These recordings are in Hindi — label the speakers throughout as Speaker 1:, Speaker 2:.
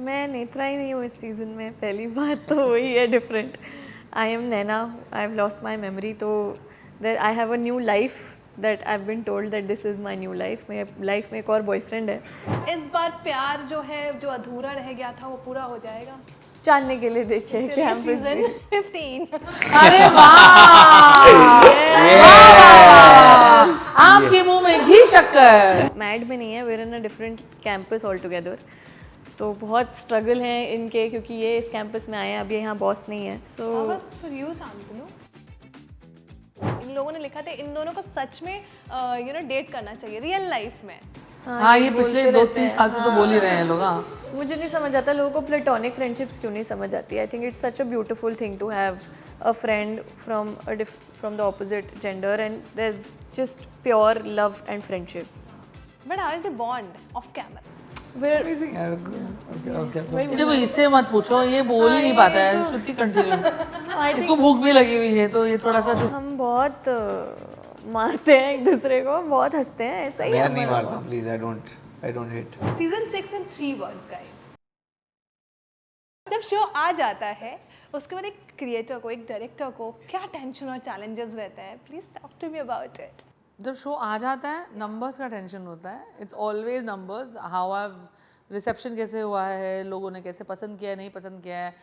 Speaker 1: मैं नेत्रा ही नहीं हूँ इस सीज़न में, पहली बार तो वही है different. I am Naina, I have lost my memory, तो there I have a new life that I have been told that this is my new life. मेरे लाइफ में एक और बॉयफ्रेंड है।
Speaker 2: इस बार प्यार जो है, जो अधूरा रह गया था, वो पूरा हो जाएगा।
Speaker 1: जानने के लिए देखिए कैंपस
Speaker 2: सीजन
Speaker 1: भी।
Speaker 2: 15।
Speaker 3: अरे वाह! आपके मुंह में घी शक्कर।
Speaker 1: मैड में नहीं है, where in a different campus all together. तो बहुत स्ट्रगल हैं इनके, क्योंकि ये इस कैंपस में आए हैं, अभी यहाँ बॉस नहीं है। सो
Speaker 2: फॉर यू शांतनु, इन लोगों ने लिखा था इन दोनों को सच में डेट करना चाहिए रियल लाइफ में।
Speaker 3: हाँ, ये पिछले 2-3 साल से तो बोल ही रहे हैं लोग। हाँ,
Speaker 1: मुझे नहीं समझ आता लोगों को प्लेटोनिक फ्रेंडशिप्स क्यों नहीं समझ आती। I think it's such a beautiful thing to have a friend from the opposite gender and there is just pure love and friendship.
Speaker 2: But how is the bond of camera?
Speaker 4: Amazing. Okay.
Speaker 3: ये देखो, इससे मत पूछो, ये बोल ही नहीं पाता है। शुद्धि कंटिन्यू। इसको भूख भी लगी हुई है, तो ये थोड़ा सा
Speaker 1: हम बहुत मारते हैं एक दूसरे को, बहुत हंसते हैं, ऐसा ही है
Speaker 4: मैं नहीं
Speaker 1: हमारा।
Speaker 4: मारता, please. I don't hate.
Speaker 2: Season 6 in 3 words guys. जब शो आ जाता है उसके बाद एक क्रिएटर को, एक डायरेक्टर को क्या टेंशन और चैलेंजेस रहते हैं? Please talk to me about it.
Speaker 3: जब शो आ जाता है, नंबर्स का टेंशन होता है। It's always numbers. How have reception कैसे हुआ है, लोगों ने कैसे पसंद किया है, नहीं पसंद किया है।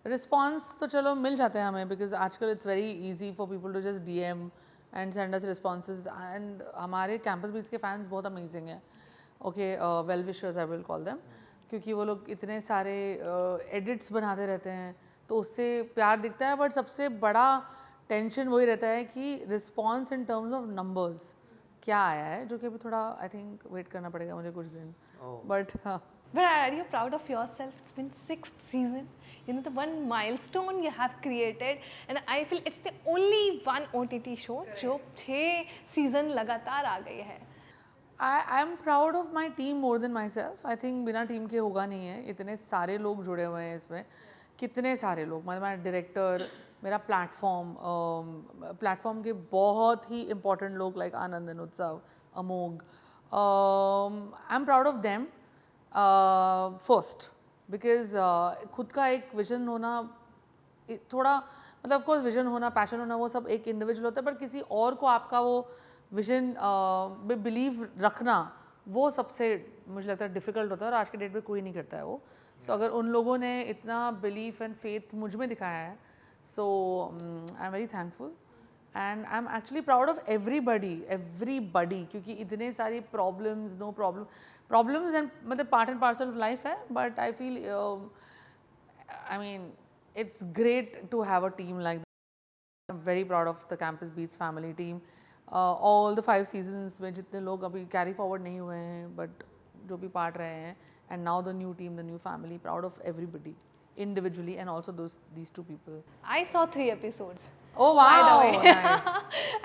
Speaker 3: रिस्पॉन्स तो चलो मिल जाते हैं हमें, बिकॉज आजकल it's very easy for people to just DM and send us responses. And हमारे कैंपस बीच के फैंस बहुत अमेजिंग हैं। Okay, well wishers I will call them, क्योंकि वो लोग इतने सारे एडिट्स बनाते रहते हैं, तो उससे प्यार दिखता है। बट सबसे बड़ा टेंशन वही रहता है कि response in terms of numbers क्या आया है, जो कि अभी थोड़ा आई थिंक वेट करना पड़ेगा मुझे कुछ दिन। But
Speaker 2: But are you proud of yourself? It's been 6th season. You know, the one milestone you have created, and I feel it's the only one OTT show जो 6 season लगातार आ गई है।
Speaker 3: आई am proud of my team more than my self. I think बिना टीम के होगा नहीं है। इतने सारे लोग जुड़े हुए हैं इसमें, कितने सारे लोग, मतलब मेरा डायरेक्टर, मेरा प्लेटफॉर्म के बहुत ही इंपॉर्टेंट लोग like Anandan, Utsav, Amogh. I am proud of them first, because खुद का एक विजन होना थोड़ा, मतलब ऑफ कोर्स विजन होना, पैशन होना, वो सब एक इंडिविजुअल होता है, पर किसी और को आपका वो विजन में बिलीव रखना, वो सबसे मुझे लगता है डिफ़िकल्ट होता है, और आज के डेट में कोई नहीं करता है वो। सो अगर उन लोगों ने इतना बिलीफ एंड फेथ मुझ में दिखाया है, so I am very thankful and I am actually proud of everybody, क्योंकि इतने सारी प्रॉब्लम्स एंड मतलब part and parcel of life है। But I feel, I mean, it's great to have a team like that. I'm very proud of the Campus Beats family team. All the 5 seasons में जितने लोग अभी carry forward नहीं हुए हैं, but जो भी part रहे हैं, and now the new team, the new family, proud of everybody individually and also these 2 people.
Speaker 2: I saw 3 episodes.
Speaker 3: Oh wow,
Speaker 2: By the way.
Speaker 3: nice.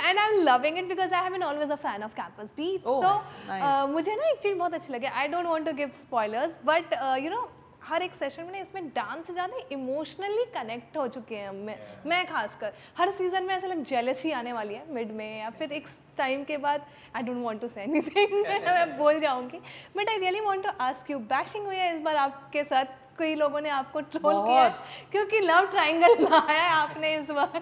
Speaker 2: And I'm loving it because I have been always a fan of Campus Beats.
Speaker 3: Oh,
Speaker 2: so
Speaker 3: nice.
Speaker 2: मुझे ना एक चीज़ बहुत अच्छी लगी। I don't want to give spoilers, but you know, हर एक सेशन में इसमें डांस से ज़्यादा इमोशनली कनेक्ट हो चुके हैं मैं खासकर। हर सीज़न में ऐसा लग जेलसी आने वाली है मिड में, या फिर एक टाइम के बाद I don't want to say anything, मैं बोल जाऊंगी। But I really want to ask you, bashing हुई है इस बार आपके साथ? कई लोगों ने आपको ट्रोल किया है क्योंकि लव ट्रायंगल लाया है आपने इस बार।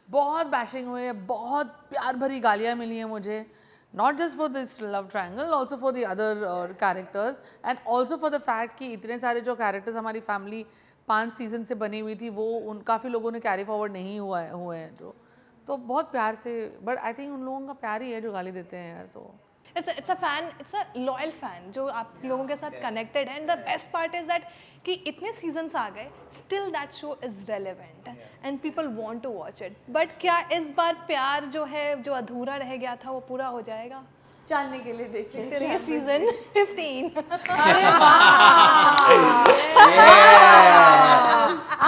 Speaker 3: बहुत बैशिंग हुई है, बहुत प्यार भरी गालियाँ मिली हैं मुझे, not just for this love triangle, also for the other characters, and also for the fact कि इतने सारे जो characters हमारी family 5 सीजन से बनी हुई थी, वो उन काफ़ी लोगों ने कैरी फॉरवर्ड नहीं हुए हैं, तो बहुत प्यार से। बट आई थिंक उन लोगों का प्यार ही है जो गाली देते हैं यार। सो
Speaker 2: it's a fan, it's a loyal fan जो आप लोगों के साथ connected है। And the best part is that कि इतने seasons आ गए, still that show is relevant and people want to watch it. But क्या इस बार प्यार जो है, जो अधूरा रह गया था, वो पूरा हो जाएगा?
Speaker 1: जानने के लिए देखिए
Speaker 2: चलिए सीजन 15।
Speaker 3: अरे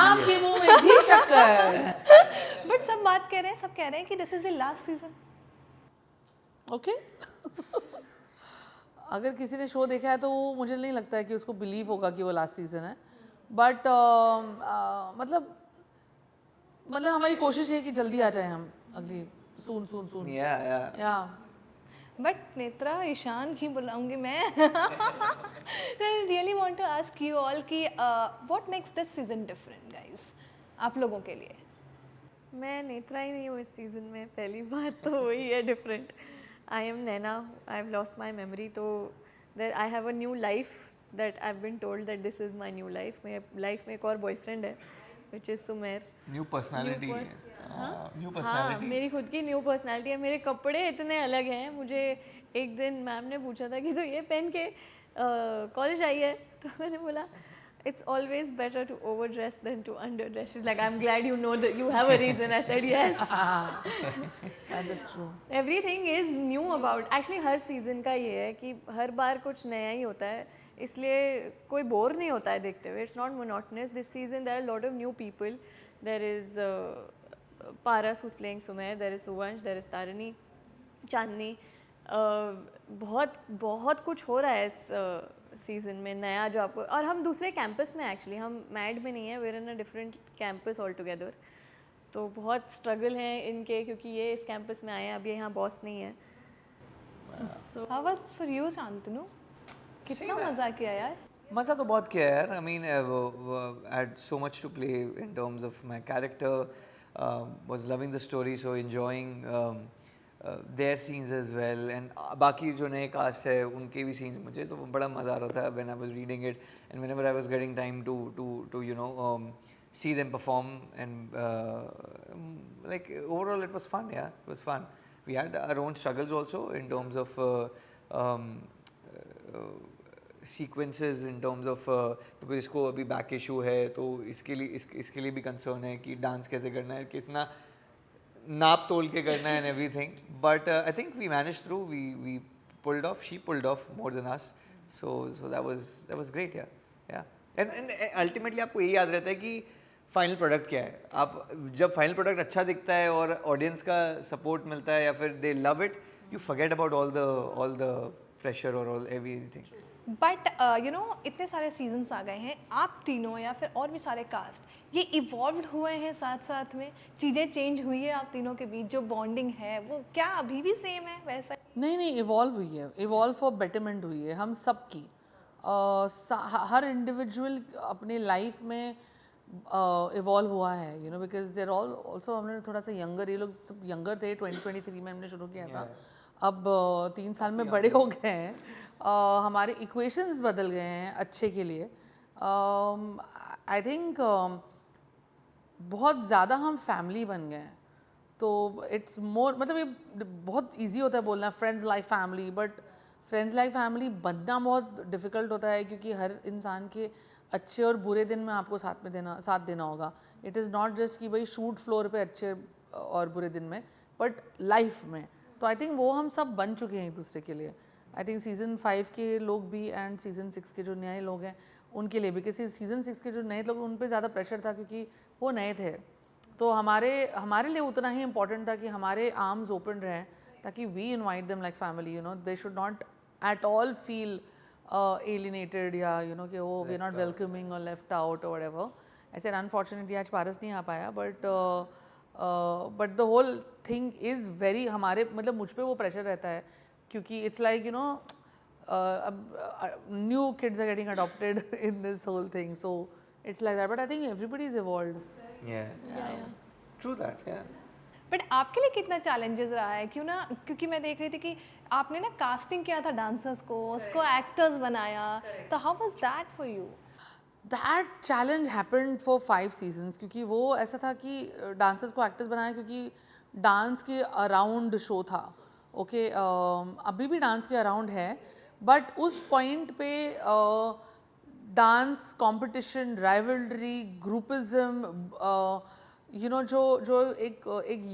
Speaker 3: आपके मुंह में घी शक्कर।
Speaker 2: बट सब बात कह रहे हैं, सब कह रहे हैं कि this is the last season.
Speaker 3: Okay अगर किसी ने शो देखा है तो वो मुझे नहीं लगता है कि उसको बिलीव होगा कि वो लास्ट सीजन है। बट मतलब हमारी कोशिश है कि जल्दी आ जाए हम अगली सून
Speaker 4: Yeah.
Speaker 3: या
Speaker 2: बट नेत्रा ईशान ही बुलाऊंगी मैं. I really want to ask you all कि what makes this season different, guys? आप लोगों के लिए.
Speaker 1: मैं नेत्रा ही नहीं हूँ इस सीज़न में, पहली बार तो वही है different. I am Naina, I have lost my memory. तो there I have a new life that I have been told that this is my new life. मेरे लाइफ में एक और बॉयफ्रेंड है which is Sumer.
Speaker 4: New personality. New
Speaker 1: हाँ,
Speaker 4: personality.
Speaker 1: मेरी खुद की न्यू पर्सनैलिटी है. मेरे कपड़े इतने अलग हैं. मुझे एक दिन मैम ने पूछा था कि तो ये पहन के कॉलेज आई है, तो मैंने बोला it's always better to overdress than to underdress. She's like, I'm glad you know that you have a reason. I said yes.
Speaker 3: That is true.
Speaker 1: Everything is new about. Actually her season का ये है कि हर बार कुछ नया ही होता है, इसलिए कोई बोर नहीं होता है देखते हुए. It's not monotonous. This season there are a lot of new people. There is Paras who's playing Sumer. There is Suvansh. There is Tarani, Chandni. बहुत कुछ हो रहा है इस सीज़न में नया जो आपको. और हम दूसरे कैंपस में एक्चुअली, हम मैड में नहीं है, where in a different campus all together. तो बहुत स्ट्रगल हैं इनके, क्योंकि ये इस कैंपस में आए हैं, अब ये यहाँ बॉस नहीं है.
Speaker 2: How was for you, Shantanu? कितना मजा किया यार.
Speaker 4: मज़ा तो बहुत किया यार. I mean, I had so much to play in terms of my character. Was loving the story, so enjoying their scenes as well. And बाकी जो नए cast है उनके भी scenes मुझे तो बड़ा मज़ा आ रहा था when I was reading it, and whenever I was getting time to you know see them perform, and like overall it was fun. Yeah, it was fun. We had our own struggles also in terms of sequences in terms of because इसको अभी बैक इशू है, तो इसके लिए भी कंसर्न है कि डांस कैसे करना है, कितना नाप तोल के करना है and everything. But I think we manage through. We pulled off, she pulled off more than us. So that was great. Yeah and ultimately आपको यही याद रहता है कि फाइनल प्रोडक्ट क्या है. आप जब फाइनल प्रोडक्ट अच्छा दिखता है और ऑडियंस का सपोर्ट मिलता है या फिर they love it, you forget about all the pressure और all everything.
Speaker 2: But you know इतने सारे सीजन्स आ गए हैं, आप तीनों या फिर और भी सारे कास्ट ये इवॉल्व हुए हैं साथ साथ में, चीज़ें चेंज हुई है आप तीनों के बीच, जो बॉन्डिंग है वो क्या अभी भी सेम है वैसा?
Speaker 3: नहीं, इवॉल्व हुई है. इवॉल्व फॉर बेटरमेंट हुई है हम सब की. हर इंडिविजुअल अपने लाइफ में इवॉल्व हुआ है, you know, because there all also. हमने थोड़ा सा यंगर, ये लोग सब यंगर थे. 2023 में हमने शुरू किया था. अब 3 साल में बड़े हो गए हैं. हमारे इक्वेशंस बदल गए हैं अच्छे के लिए. आई थिंक बहुत ज़्यादा हम फैमिली बन गए हैं. तो इट्स मोर, मतलब ये बहुत इजी होता है बोलना friends like family, but friends like family बनना बहुत डिफ़िकल्ट होता है, क्योंकि हर इंसान के अच्छे और बुरे दिन में आपको साथ देना होगा. इट इज़ नॉट जस्ट कि भाई शूट फ्लोर पे अच्छे और बुरे दिन में, बट लाइफ में. तो आई थिंक वो हम सब बन चुके हैं एक दूसरे के लिए. आई थिंक सीज़न 5 के लोग भी एंड सीज़न 6 के जो नए लोग हैं उनके लिए भी, क्योंकि सीज़न 6 के जो नए लोग उन पे ज़्यादा प्रेशर था क्योंकि वो नए थे. तो हमारे लिए उतना ही इम्पॉर्टेंट था कि हमारे आर्म्स ओपन रहें, ताकि we invite them like family. You know, they should not at all feel alienated या यू नो कि वो वी आर नॉट वेलकमिंग और लेफ्ट आउट और व्हाटएवर. ऐसे अनफॉर्चुनेटली आज पारस नहीं आ पाया, but the whole thing is very, हमारे मतलब मुझ पे वो प्रेशर रहता है क्योंकि it's like you know new kids are getting adopted in this whole thing, so it's like that. But I think everybody is evolved.
Speaker 4: True that.
Speaker 2: But आपके लिए कितना चैलेंजेस रहा है, क्यों ना, क्योंकि मैं देख रही थी कि आपने ना कास्टिंग किया था डांसर्स को, उसको एक्टर्स बनाया, तो how was that for you?
Speaker 3: That challenge happened for 5 seasons, क्योंकि वो ऐसा था कि डांसर्स को एक्टर्स बनाया क्योंकि डांस के अराउंड शो था. ओके, अभी भी डांस के अराउंड है, बट उस पॉइंट पे dance competition, rivalry, groupism, you know, जो एक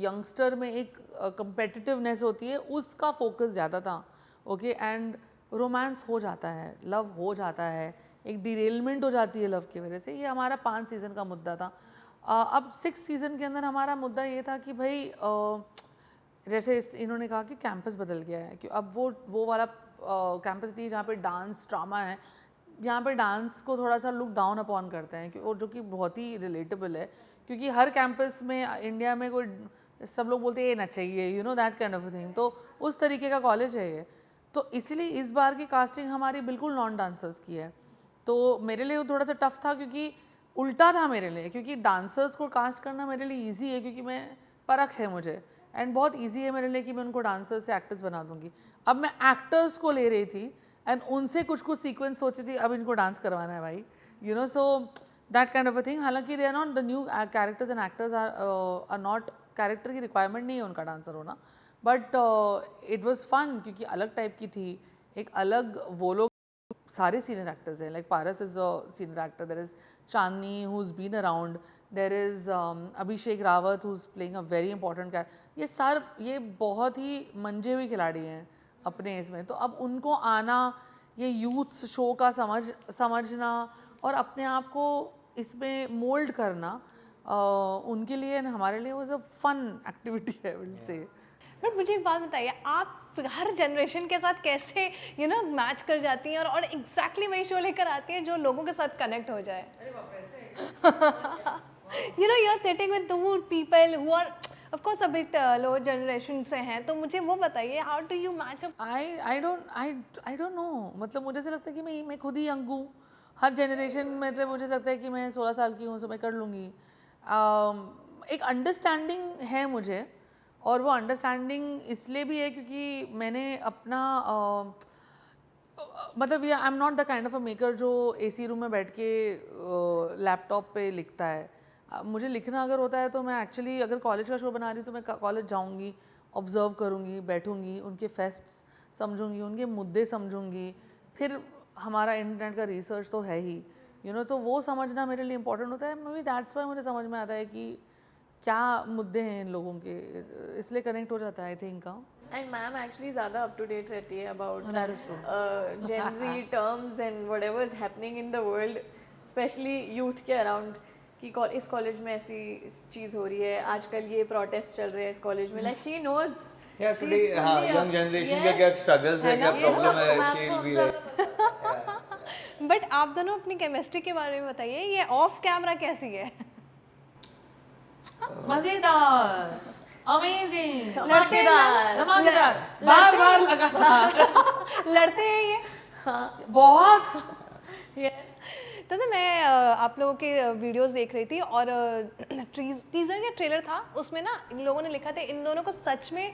Speaker 3: यंगस्टर में एक कंपेटिटिवनेस होती है, उसका फोकस ज़्यादा था. ओके, एंड रोमांस हो जाता है, लव हो जाता है, एक डिरेलमेंट हो जाती है लव की वजह से. ये हमारा 5 सीज़न का मुद्दा था. अब 6 सीज़न के अंदर हमारा मुद्दा ये था कि भाई जैसे इन्होंने कहा कि कैंपस बदल गया है, कि अब वो वाला कैंपस नहीं जहाँ पे डांस ड्रामा है, जहाँ पे डांस को थोड़ा सा लुक डाउन अपॉन करते हैं, और जो कि बहुत ही रिलेटेबल है, क्योंकि हर कैंपस में इंडिया में कोई सब लोग बोलते हैं ये ना चाहिए, you know that kind of thing. तो उस तरीके का कॉलेज है ये। तो इसलिए इस बार की कास्टिंग हमारी बिल्कुल नॉन डांसर्स की है। तो मेरे लिए वो थोड़ा सा टफ था, क्योंकि उल्टा था मेरे लिए, क्योंकि डांसर्स को कास्ट करना मेरे लिए ईजी है, क्योंकि मैं परख है मुझे, एंड बहुत ईजी है मेरे लिए कि मैं उनको डांसर्स से एक्टर्स बना दूंगी। अब मैं एक्टर्स को ले रही थी एंड उनसे कुछ कुछ सीक्वेंस सोची थी, अब इनको डांस करवाना है भाई, you know, so that kind of a thing. हालांकि they are not the new characters and actors are not, character की रिक्वायरमेंट नहीं है उनका डांसर होना, बट इट वॉज फन, क्योंकि अलग टाइप की थी, एक अलग वो लोग सारे सीनियर एक्टर्स हैं, like Paras is a senior actor, there is Chandni who is been around, there is Abhishek Rawat who is playing a very important character. ये बहुत ही मंजे हुए खिलाड़ी हैं अपने इसमें। तो अब उनको आना, ये यूथ शो का समझना और अपने आप को इसमें मोल्ड करना, उनके लिए and हमारे लिए वाज अ फन एक्टिविटी है, विल से।
Speaker 2: बट मुझे एक बात बताइए, आप हर जनरेशन के साथ कैसे मैच कर जाती हैं और एग्जैक्टली वही शो लेकर आती हैं जो लोगों के साथ कनेक्ट हो जाए? You are sitting with two people who are of course a bit low generation से हैं, तो मुझे वो बताइए, how do you match up?
Speaker 3: I don't know, मतलब मुझे ऐसा लगता है कि मैं खुद ही यंग हूँ हर जनरेशन में, मतलब मुझे लगता है कि मैं 16 साल की हूँ, तो मैं कर लूँगी। एक अंडरस्टैंडिंग है मुझे, और वो अंडरस्टैंडिंग इसलिए भी है क्योंकि मैंने अपना मतलब I am not the kind of a maker जो एसी रूम में बैठ के लैपटॉप पे लिखता है। मुझे लिखना अगर होता है तो मैं एक्चुअली, अगर कॉलेज का शो बना रही हूँ तो मैं कॉलेज जाऊँगी, ऑब्जर्व करूँगी, बैठूँगी, उनके फेस्ट्स समझूँगी, उनके मुद्दे समझूँगी, फिर हमारा इंटरनेट का रिसर्च तो है ही, यू नो, तो वो समझना मेरे लिए इंपॉर्टेंट होता है। मे बी दैट्स वाई मुझे समझ में आता है कि क्या मुद्दे हैं इन लोगों के, इसलिए कनेक्ट हो जाता है I think.
Speaker 1: And ma'am actually ज़्यादा अप टू डेट रहती है about
Speaker 3: that is true.
Speaker 1: Gen Z terms and whatever is happening in the world, especially youth के अराउंड, कि इस कॉलेज में ऐसी चीज़ हो रही है, आजकल ये प्रोटेस्ट चल रहे हैं इस कॉलेज में, like she knows.
Speaker 4: Yeah, today young generation का क्या struggles है, क्या problem है, she'll be like.
Speaker 2: बट आप दोनों अपनी केमिस्ट्री के बारे में बताइए, ये ऑफ कैमरा कैसी है?
Speaker 3: मजेदार, अमेजिंग,
Speaker 1: धमाकेदार,
Speaker 3: बार बार लगातार
Speaker 2: लड़ते हैं ये?
Speaker 3: बहुत।
Speaker 2: तो मैं आप लोगों के वीडियोस देख रही थी, और टीजर या ट्रेलर था, उसमें ना इन लोगों ने लिखा था इन दोनों को सच में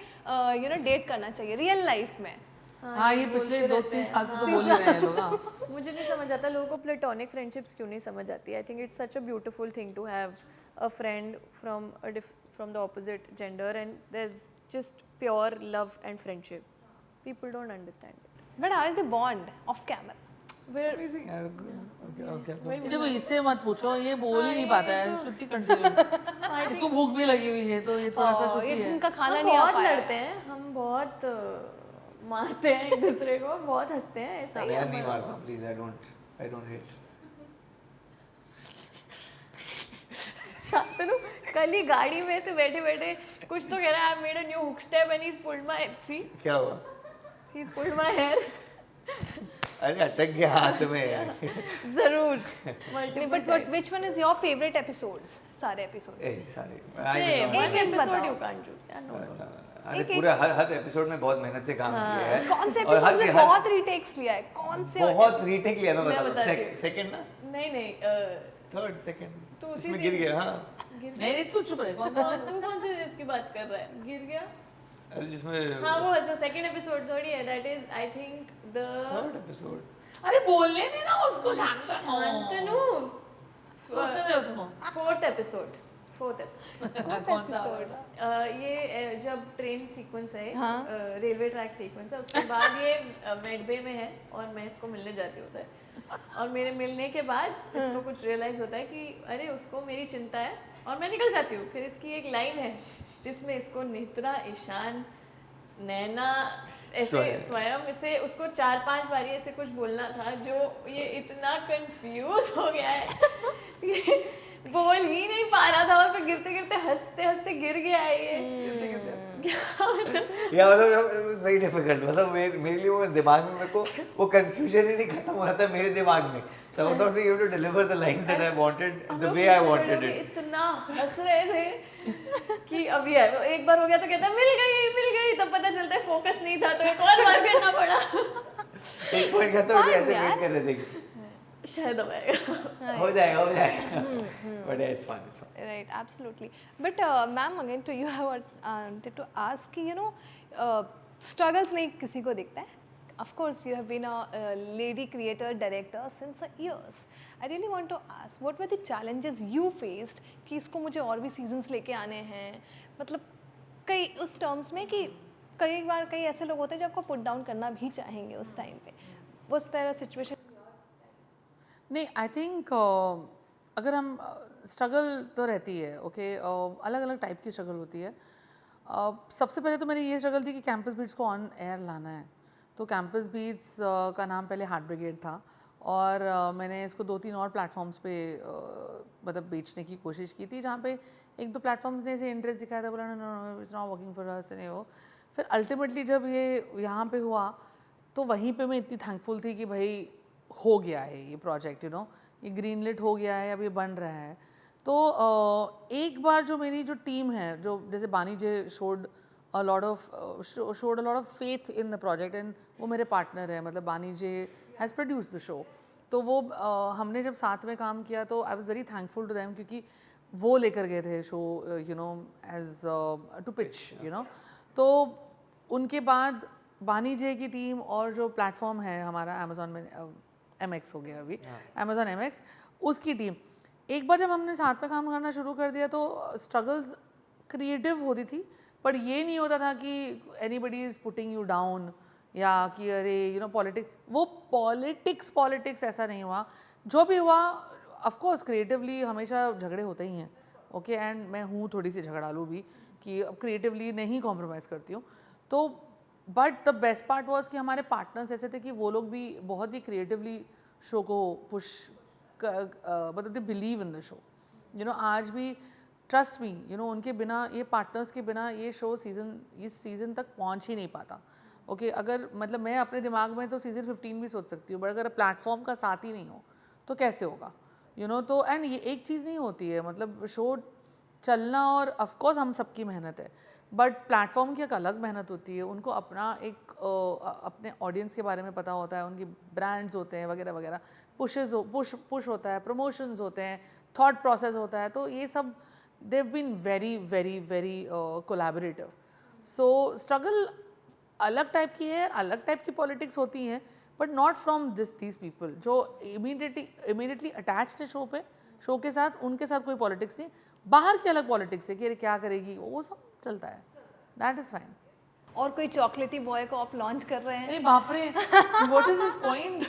Speaker 2: डेट करना चाहिए रियल लाइफ में।
Speaker 3: हाँ, ये पिछले 2-3 साल से तो बोल ही रहे हैं लोग। हाँ,
Speaker 1: मुझे नहीं समझ आता लोगों को प्लेटोनिक फ्रेंडशिप्स क्यों नहीं समझ आती। I think it's such a beautiful thing to have a friend from the opposite gender and there is just pure love and friendship. People don't understand it.
Speaker 2: But how is the bond of camera?
Speaker 4: Amazing. Okay.
Speaker 3: देखो इससे मत पूछो, ये बोल ही नहीं पाता है, छुट्टी कंटिन्यू। इसको भूख भी लगी हुई है तो ये थोड़ा सा
Speaker 2: ये
Speaker 3: छुट्टी है।
Speaker 2: जिनका खाना
Speaker 1: हम
Speaker 2: नहीं आ
Speaker 1: बहुत
Speaker 2: पाया।
Speaker 1: लड़ते हैं, हम बहुत मारते हैं एक दूसरे को, बहुत हंसते हैं, ऐसा ही
Speaker 4: मैं
Speaker 1: है
Speaker 4: नहीं
Speaker 1: हमारा।
Speaker 4: मारता, please. I don't hate.
Speaker 1: Shantanu कल ही गाड़ी में से बैठे बैठे कुछ तो कह रहा है, I made a new hook step and he's pulled my see
Speaker 4: क्या हुआ?
Speaker 1: he's pulled my hair।
Speaker 4: अरे अटक गया हाथ में।
Speaker 1: जरूर
Speaker 2: but which one is your favourite episodes? सारे एपिसोड?
Speaker 4: ए सारे।
Speaker 1: एक
Speaker 2: एक
Speaker 1: एपिसोड
Speaker 2: बताओ।
Speaker 1: यू कांट चूज यार, नो
Speaker 4: अरे पूरा हर एपिसोड में बहुत मेहनत से काम किया है।
Speaker 2: कौन से
Speaker 4: और
Speaker 2: एपिसोड से बहुत रीटेक्स लिया है? कौन से?
Speaker 4: बहुत रीटेक लिया, मैं
Speaker 1: मैं
Speaker 4: बता
Speaker 1: बताती
Speaker 4: दूं।
Speaker 1: हूँ।
Speaker 4: सेकंड ना,
Speaker 1: नहीं
Speaker 4: थर्ड सेकंड
Speaker 1: तो उसी
Speaker 4: इसमें
Speaker 1: से-
Speaker 4: गिर गया। हाँ,
Speaker 3: नहीं तू चुप रहे, कौन सा?
Speaker 1: तू कौन से उसकी बात कर रहा है? गिर गया?
Speaker 4: अरे जिसमें
Speaker 1: हाँ वो है सेकंड एपिसोड थोड़ी है, that is I think the
Speaker 4: third episode.
Speaker 3: अरे बोलने दे ना उसको, शांत
Speaker 1: शांतनु
Speaker 3: सोचने दे उसको।
Speaker 1: फोर्थ एपिसोड
Speaker 3: कौन सा?
Speaker 1: ये जब ट्रेन सीक्वेंस है,
Speaker 2: हाँ।
Speaker 1: रेलवे ट्रैक सीक्वेंस है, उसके बाद ये मेडबे में है और मैं इसको मिलने जाती होता है, और मेरे मिलने के बाद इसको कुछ रियलाइज होता है कि अरे उसको मेरी चिंता है, और मैं निकल जाती हूँ। फिर इसकी एक लाइन है जिसमें इसको नेत्रा, ईशान, नैना ऐसे स्वयं इसे उसको 4-5 बारी ऐसे कुछ बोलना था, जो ये इतना कंफ्यूज हो गया है बोल ही नहीं पा रहा था और फिर गिरते गिरते हंसते हंसते गिर गया है ये क्या मतलब
Speaker 4: या मतलब it was very difficult. मतलब मेरे लिए वो दिमाग में मेरे को वो confusion ही नहीं खत्म हो रहा था मेरे दिमाग में. So I thought you have to deliver the lines that I wanted
Speaker 1: हम
Speaker 4: the
Speaker 1: लोग
Speaker 4: way I
Speaker 1: पीछे
Speaker 4: wanted
Speaker 1: खड़े होके
Speaker 4: it.
Speaker 1: इतना हंस रहे थे कि अभी है वो एक बार हो गया तो कहता मिल गई तब पता चलता है फोकस नहीं था तो एक और बार करना पड़ा
Speaker 4: एक पॉइंट का तो
Speaker 2: Fun,
Speaker 4: ऐसे
Speaker 2: यार.
Speaker 4: वेट कर रहे थे
Speaker 1: शायद अब आएगा
Speaker 4: हो जाएगा but yeah, it's fun.
Speaker 2: Right, absolutely. But ma'am, again to you, I wanted to ask कि struggles नहीं किसी को दिखता है. Of course, you have been a lady creator director since years. I really want to ask, what were the challenges you faced कि इसको मुझे और भी seasons लेके आने हैं. मतलब कई उस terms में कि कई बार कई ऐसे लोग होते हैं जो आपको put down करना भी चाहेंगे उस time पे. उस तरह situation
Speaker 3: नहीं आई थिंक अगर हम स्ट्रगल तो रहती है ओके अलग अलग टाइप की स्ट्रगल होती है सबसे पहले तो मेरी ये स्ट्रगल थी कि कैंपस बीट्स को ऑन एयर लाना है तो कैंपस बीट्स का नाम पहले हार्ट ब्रिगेड था और मैंने इसको 2-3 और प्लेटफॉर्म्स पे मतलब बेचने की कोशिश की थी जहाँ पे एक दो प्लेटफॉर्म्स ने इसे इंटरेस्ट दिखाया था बोला no it's not working for us नहीं वो फिर अल्टीमेटली जब ये यहाँ पे हुआ तो वहीं पे मैं इतनी थैंकफुल थी कि भाई हो गया है ये प्रोजेक्ट यू नो ये ग्रीन लिट हो गया है अब ये बन रहा है तो एक बार जो मेरी जो टीम है जो जैसे Bani J showed a lot of faith in the project and वो मेरे पार्टनर है मतलब Bani J has produce the show तो वो हमने जब साथ में काम किया तो I was very thankful to them क्योंकि वो लेकर गए थे show you know as to pitch you know तो उनके बाद बानी जे की टीम और जो प्लेटफॉर्म है हमारा अमेजोन में MX हो गया अभी अमेजोन MX उसकी टीम एक बार जब हमने साथ में काम करना शुरू कर दिया तो स्ट्रगल्स क्रिएटिव होती थी पर ये नहीं होता था कि anybody is putting you down या कि अरे यू नो पॉलिटिक्स ऐसा नहीं हुआ जो भी हुआ ऑफ कोर्स क्रिएटिवली हमेशा झगड़े होते ही हैं ओके एंड मैं हूँ थोड़ी सी झगड़ालू भी कि अब क्रिएटिवली नहीं कॉम्प्रोमाइज़ करती हूँ तो but the best part was कि हमारे पार्टनर्स ऐसे थे कि वो लोग भी बहुत ही क्रिएटिवली शो को पुश मतलब they believe in the show you no आज भी ट्रस्ट मी यू नो उनके बिना ये पार्टनर्स के बिना ये शो इस सीज़न तक पहुंच ही नहीं पाता ओके अगर मतलब मैं अपने दिमाग में तो सीज़न 15 भी सोच सकती हूँ बट अगर प्लेटफॉर्म का साथ ही नहीं हो तो कैसे होगा यू नो तो एंड ये एक चीज़ नहीं होती है मतलब शो चलना और ऑफकोर्स हम सबकी मेहनत है बट प्लेटफॉर्म की एक अलग मेहनत होती है उनको अपना एक अपने ऑडियंस के बारे में पता होता है उनकी ब्रांड्स होते हैं वगैरह वगैरह पुश होता है प्रमोशंस होते हैं थॉट प्रोसेस होता है तो ये सब they have been very very very collaborative so struggle अलग टाइप की है अलग टाइप की पॉलिटिक्स होती हैं but not from these people जो इमीडिएटली अटैच्ड है शो के साथ उनके साथ कोई पॉलिटिक्स नहीं बाहर की अलग पॉलिटिक्स है कि अरे क्या करेगी वो सब चलता है दैट इज़ फाइन
Speaker 2: और कोई चॉकलेटी बॉय को आप लॉन्च कर रहे हैं
Speaker 3: नहीं बाप रे व्हाट इज दिस पॉइंट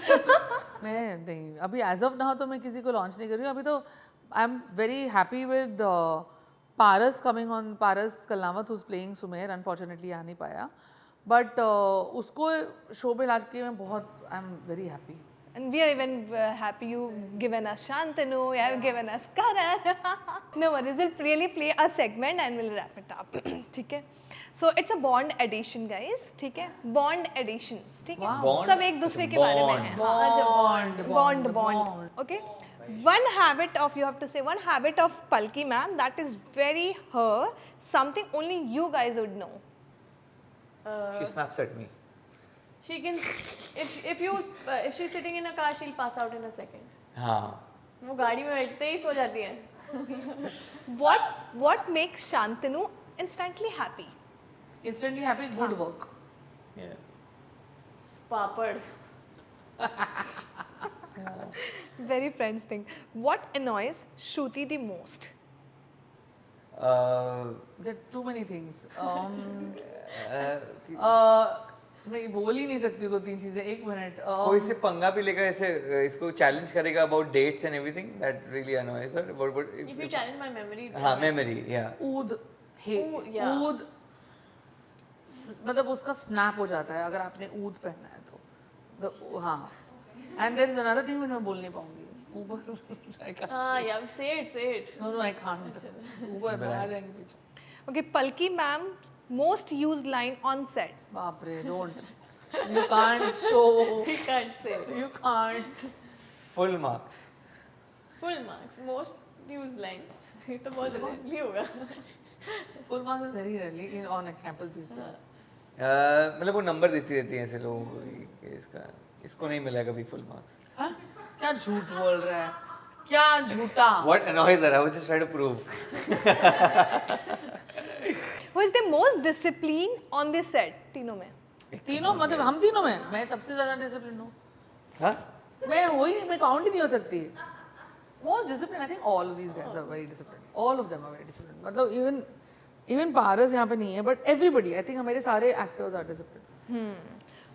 Speaker 3: मैं नहीं अभी एज ऑफ नाउ तो मैं किसी को लॉन्च नहीं कर रही हूँ अभी तो I am very happy with Paras coming on Paras Kalnawat who's playing Sumer unfortunately आ नहीं पाया बट उसको शो पे ला के मैं बहुत आई am very happy
Speaker 2: And we are even happy you've given us Shantanu, you have given us Karan. No worries, we'll really play a segment and we'll wrap it up. ठीक है? So it's a Bond edition, guys. ठीक है? Bond editions. ठीक है?
Speaker 4: Bond?
Speaker 2: सब एक दूसरे के बारे में हैं. हाँ, अच्छा, Bond. Okay. One habit of you have to say one habit of Palki ma'am that is very her, something only you guys would know.
Speaker 4: She snaps at me.
Speaker 1: She can if she's sitting in a car she'll pass out in a second.
Speaker 4: हाँ.
Speaker 1: वो गाड़ी में बैठते ही सो जाती है.
Speaker 2: What makes Shantanu instantly happy?
Speaker 3: instantly happy good work
Speaker 4: Yeah.
Speaker 1: Papad.
Speaker 2: Very French thing. What annoys Shruti the most?
Speaker 3: there are too many things नहीं बोल ही नहीं सकती दो तीन चीजें एक मिनट
Speaker 4: कोई से पंगा भी लेकर ऐसे इसको चैलेंज करेगा about dates and everything that really annoys her. But
Speaker 1: If you challenge my memory.
Speaker 4: हाँ memory yeah.
Speaker 3: ऊद हे
Speaker 1: yeah.
Speaker 3: ऊद मतलब उसका स्नैप हो जाता है अगर आपने ऊद पहना है तो हाँ and there is another thing मैं बोल नहीं पाऊंगी ऊबर I can't
Speaker 1: हाँ
Speaker 3: say.
Speaker 1: yeah, say it.
Speaker 3: No, I can't. Uber में आ जाएंगे पीछे.
Speaker 2: Okay, Palki ma'am, most used line on set.
Speaker 3: बाप रे, don't. You can't show.
Speaker 1: We can't say.
Speaker 3: You can't.
Speaker 4: Full marks.
Speaker 1: Full marks, most used line. ये तो बहुत rarely होगा.
Speaker 3: Full marks is very rarely in on a campus basis.
Speaker 4: मतलब वो नंबर देती रहती हैं ऐसे लोगों को कि इसको नहीं मिला कभी फुल मार्क्स.
Speaker 3: हाँ? क्या झूठ बोल रहा है? क्या झूठा?
Speaker 4: What annoys her? I was just trying to prove.
Speaker 2: Who is the most disciplined on the set? तीनों में.
Speaker 3: तीनों मतलब हम तीनों में मैं सबसे ज्यादा डिसिप्लिन हूँ.
Speaker 4: हाँ?
Speaker 3: मैं हो ही नहीं, मैं काउंट ही नहीं हो सकती. Most disciplined, I think all of these guys are very disciplined. All of them are very disciplined. मतलब even पारस यहाँ पे नहीं है, but everybody, I think हमारे सारे actors are disciplined.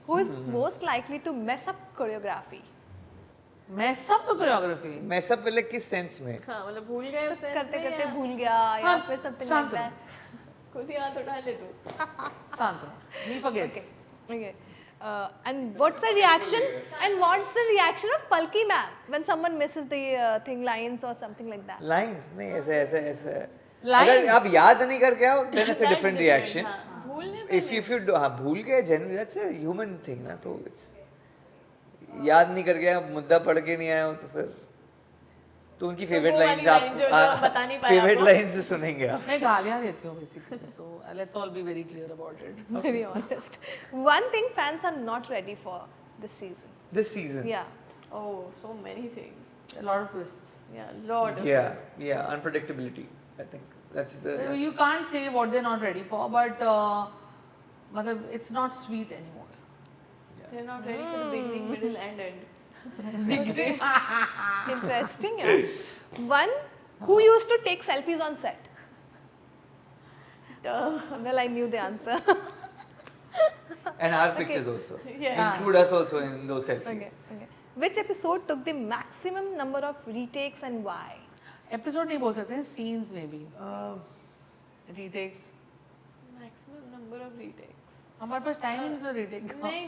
Speaker 2: Who is most likely to mess up choreography?
Speaker 3: मैं सब तो कोरियोग्राफी.
Speaker 4: मैं सब पहले किस सेंस में?
Speaker 1: हाँ मतलब भूल गए उस sense
Speaker 2: करते
Speaker 1: में
Speaker 2: करते
Speaker 1: या
Speaker 2: भूल गया या
Speaker 3: हाँ,
Speaker 2: फिर something like
Speaker 3: शांत
Speaker 2: that.
Speaker 1: खुद ही हाथ उठा ले तू.
Speaker 3: शांत रहो. He forgets.
Speaker 2: Okay. And what's the reaction? And what's the reaction of Palki ma'am when someone misses the thing lines or something like that?
Speaker 4: Lines नहीं ऐसे.
Speaker 3: Lines?
Speaker 4: अगर आप याद नहीं करके आओ then it's a
Speaker 1: That's
Speaker 4: different reaction.
Speaker 1: हाँ, भूलने पे
Speaker 4: If you do हाँ भूल गए generally that's a human thing ना तो it's याद नहीं करके आप मुद्दा पढ़ के नहीं आए हो तो फिर तो उनकी फेवरेट
Speaker 1: वो वाली
Speaker 4: लाइंस
Speaker 1: line जो
Speaker 4: आप
Speaker 1: बता नहीं पाए
Speaker 3: तो
Speaker 4: फेवरेट
Speaker 1: आपको।
Speaker 4: लाइंस सुनेंगे आप.
Speaker 3: मैं गालियाँ देती हूँ basically. So let's all be very clear about it.
Speaker 2: Very honest. One thing fans are not ready for this season.
Speaker 4: This season.
Speaker 2: Yeah.
Speaker 1: Oh, so many things.
Speaker 3: A lot of twists.
Speaker 1: Yeah, lot of
Speaker 4: Yeah,
Speaker 1: twists.
Speaker 4: yeah, unpredictability. I think that's the.
Speaker 3: You can't say what they're not ready for, but मतलब it's not sweet anymore.
Speaker 1: They're not ready for the beginning, middle and end.
Speaker 2: Interesting. Yeah. One who used to take selfies on set.
Speaker 1: Duh.
Speaker 2: Well, I knew the answer.
Speaker 4: And our pictures also.
Speaker 1: Yeah.
Speaker 4: Include us also in those selfies.
Speaker 2: Okay. Okay. Which episode took the maximum number of retakes and why?
Speaker 3: Episode नहीं बोल सकते हैं, scenes में भी. Retakes.
Speaker 1: Maximum number of retakes.
Speaker 3: हमारे पास टाइम ही नहीं था रीटेक का.
Speaker 1: नहीं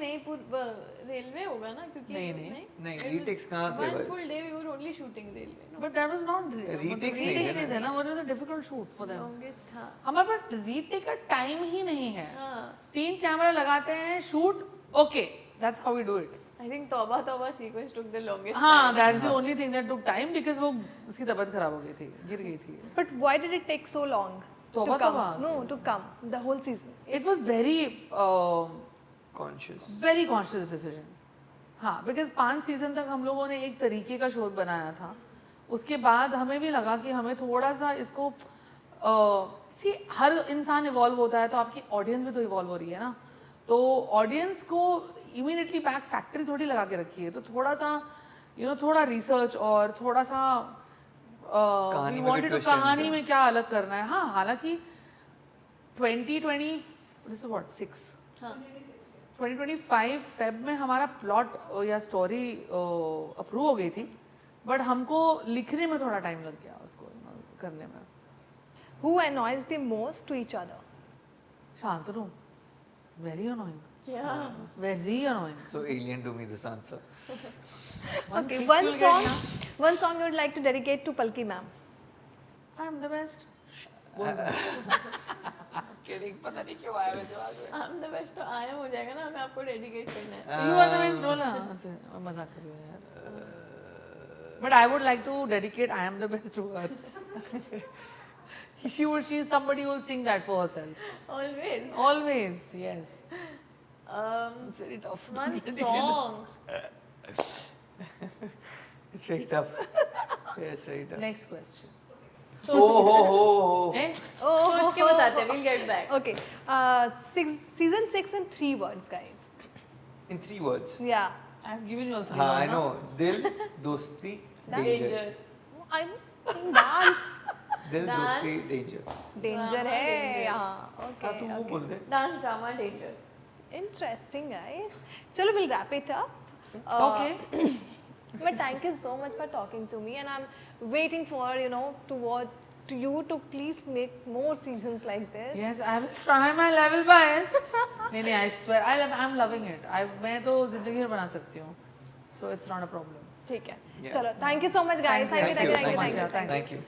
Speaker 1: रेलवे होगा ना क्योंकि
Speaker 3: नहीं.
Speaker 4: नहीं, retakes कहाँ थे
Speaker 1: One
Speaker 4: भाई?
Speaker 1: full day we were only shooting railway. No?
Speaker 3: But that was not
Speaker 4: Retakes नहीं
Speaker 3: retakes
Speaker 4: थे
Speaker 3: नहीं थे ना. What was a difficult shoot for them.
Speaker 1: Longest हाँ.
Speaker 3: हमारे पास रीटेक का टाइम ही नहीं है.
Speaker 1: हाँ.
Speaker 3: 3 कैमरा लगाते हैं, shoot, okay, that's how we do it.
Speaker 1: I think तौबा sequence took the longest
Speaker 3: हाँ,
Speaker 1: time.
Speaker 3: that's the only thing that took time because वो उसकी तबीयत खराब हो गई थी, गिर गई थी.
Speaker 2: But why did it take so long to
Speaker 3: तौबा
Speaker 2: come?
Speaker 3: तौबा.
Speaker 2: No, to come the whole season.
Speaker 3: It was
Speaker 4: Conscious.
Speaker 3: very conscious decision. हाँ, because 5 सीजन तक हम लोगों ने एक तरीके का शो बनाया था. उसके बाद हमें भी लगा कि हमें थोड़ा सा इसको हर इंसान इवॉल्व होता है तो आपकी ऑडियंस भी तो इवॉल्व हो रही है ना. तो ऑडियंस को इमीडिएटली बैक फैक्ट्री थोड़ी लगा के रखी है. तो थोड़ा सा थोड़ा रिसर्च और थोड़ा सा
Speaker 4: कहानी में भी
Speaker 3: वांटेड
Speaker 4: twist
Speaker 3: कहानी
Speaker 4: and
Speaker 3: में क्या अलग करना है. हाँ, हालांकि 2020 this is what 6
Speaker 1: हाँ.
Speaker 3: 2025 फेब में हमारा प्लॉट या स्टोरी अप्रूव हो गई थी, बट हमको लिखने में थोड़ा टाइम लग गया उसको करने में.
Speaker 2: Who annoys the most to each other?
Speaker 3: Shantanu, very annoying,
Speaker 1: क्या?
Speaker 3: Very annoying.
Speaker 4: So alien to me this answer.
Speaker 2: Okay, one song you would like to dedicate to Palki ma'am.
Speaker 3: I am the best. Kidding, पता नहीं क्यों आया मेरे दिमाग में.
Speaker 1: I'm the best तो आया हो जाएगा ना, हमें आपको डेडिकेट करना है.
Speaker 3: यू आर द बेस्ट बोला. मैं मजाक कर रही हूँ यार. But I would like to dedicate I am the best to her. She is somebody who will sing that for herself.
Speaker 1: Always.
Speaker 3: Always, yes. It's very tough.
Speaker 1: One song.
Speaker 4: It's very tough. Yeah, it's very tough.
Speaker 3: Next question.
Speaker 4: Oh.
Speaker 3: Eh?
Speaker 1: सोच के बताते हैं. We'll get back.
Speaker 2: Okay, season 6 in 3 words, guys.
Speaker 4: In 3 words.
Speaker 2: Yeah.
Speaker 3: I've given you all 3
Speaker 4: हाँ, I
Speaker 3: words,
Speaker 4: know. Dil, dosti, danger.
Speaker 1: Danger.
Speaker 2: I was saying dance.
Speaker 4: Dil,
Speaker 1: Dance.
Speaker 4: dosti, danger.
Speaker 2: Danger
Speaker 1: Drama,
Speaker 2: है
Speaker 1: danger.
Speaker 2: यहाँ.
Speaker 4: हाँ,
Speaker 2: Okay.
Speaker 4: तू वो बोल दे.
Speaker 1: Dance, drama, danger.
Speaker 2: Interesting, guys. Chalo, we'll wrap it up.
Speaker 3: Okay.
Speaker 2: But thank you so much for talking to me, and I'm waiting for to you to please make more seasons like this.
Speaker 3: Yes, I will try my level best. नहीं, I swear, I'm loving it. मैं तो जिंदगी में बना सकती हूँ. So it's not a problem.
Speaker 2: ठीक है
Speaker 4: Yeah.
Speaker 2: चलो thank you so much guys
Speaker 3: Thank you.
Speaker 2: Thank you
Speaker 3: Thank you so much.
Speaker 2: Thank you
Speaker 3: Yeah, thanks.
Speaker 4: Thank you.